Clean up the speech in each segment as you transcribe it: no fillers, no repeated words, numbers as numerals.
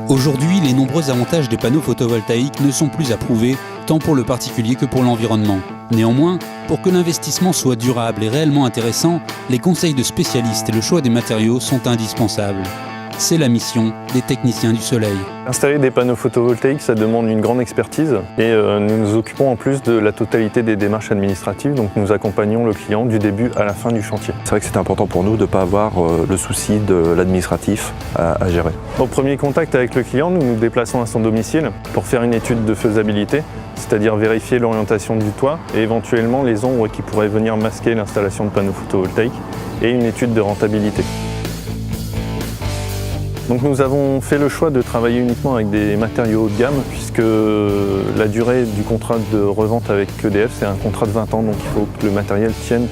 Aujourd'hui, les nombreux avantages des panneaux photovoltaïques ne sont plus à prouver, tant pour le particulier que pour l'environnement. Néanmoins, pour que l'investissement soit durable et réellement intéressant, les conseils de spécialistes et le choix des matériaux sont indispensables. C'est la mission des techniciens du soleil. Installer des panneaux photovoltaïques, ça demande une grande expertise et nous nous occupons en plus de la totalité des démarches administratives, donc nous accompagnons le client du début à la fin du chantier. C'est vrai que c'était important pour nous de ne pas avoir le souci de l'administratif à gérer. Au premier contact avec le client, nous nous déplaçons à son domicile pour faire une étude de faisabilité, c'est-à-dire vérifier l'orientation du toit et éventuellement les ombres qui pourraient venir masquer l'installation de panneaux photovoltaïques et une étude de rentabilité. Donc nous avons fait le choix de travailler uniquement avec des matériaux haut de gamme puisque la durée du contrat de revente avec EDF c'est un contrat de 20 ans, donc il faut que le matériel tienne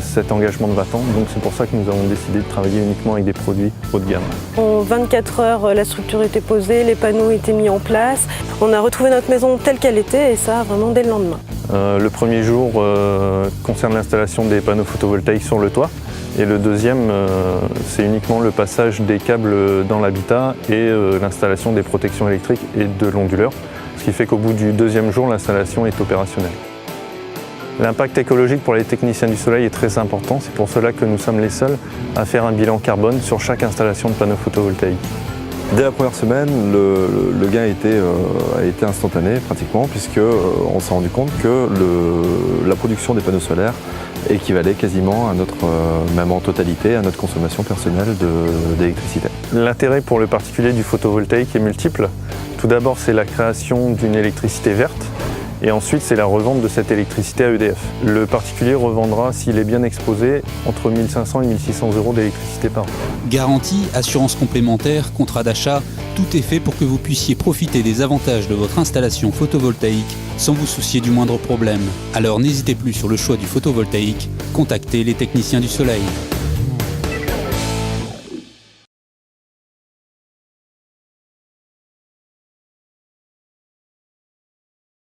cet engagement de 20 ans. Donc c'est pour ça que nous avons décidé de travailler uniquement avec des produits haut de gamme. En 24 heures, la structure était posée, les panneaux étaient mis en place. On a retrouvé notre maison telle qu'elle était et ça vraiment dès le lendemain. Le premier jour concerne l'installation des panneaux photovoltaïques sur le toit. Et le deuxième, c'est uniquement le passage des câbles dans l'habitat et l'installation des protections électriques et de l'onduleur, ce qui fait qu'au bout du deuxième jour, l'installation est opérationnelle. L'impact écologique pour les techniciens du soleil est très important, c'est pour cela que nous sommes les seuls à faire un bilan carbone sur chaque installation de panneaux photovoltaïques. Dès la première semaine, le gain a été instantané pratiquement, puisqu'on s'est rendu compte que la production des panneaux solaires équivalait quasiment à notre, même en totalité, à notre consommation personnelle d'électricité. L'intérêt pour le particulier du photovoltaïque est multiple. Tout d'abord, c'est la création d'une électricité verte. Et ensuite, c'est la revente de cette électricité à EDF. Le particulier revendra, s'il est bien exposé, entre 1 500 et 1 600 euros d'électricité par an. Garantie, assurance complémentaire, contrat d'achat, tout est fait pour que vous puissiez profiter des avantages de votre installation photovoltaïque sans vous soucier du moindre problème. Alors n'hésitez plus sur le choix du photovoltaïque, contactez les techniciens du soleil.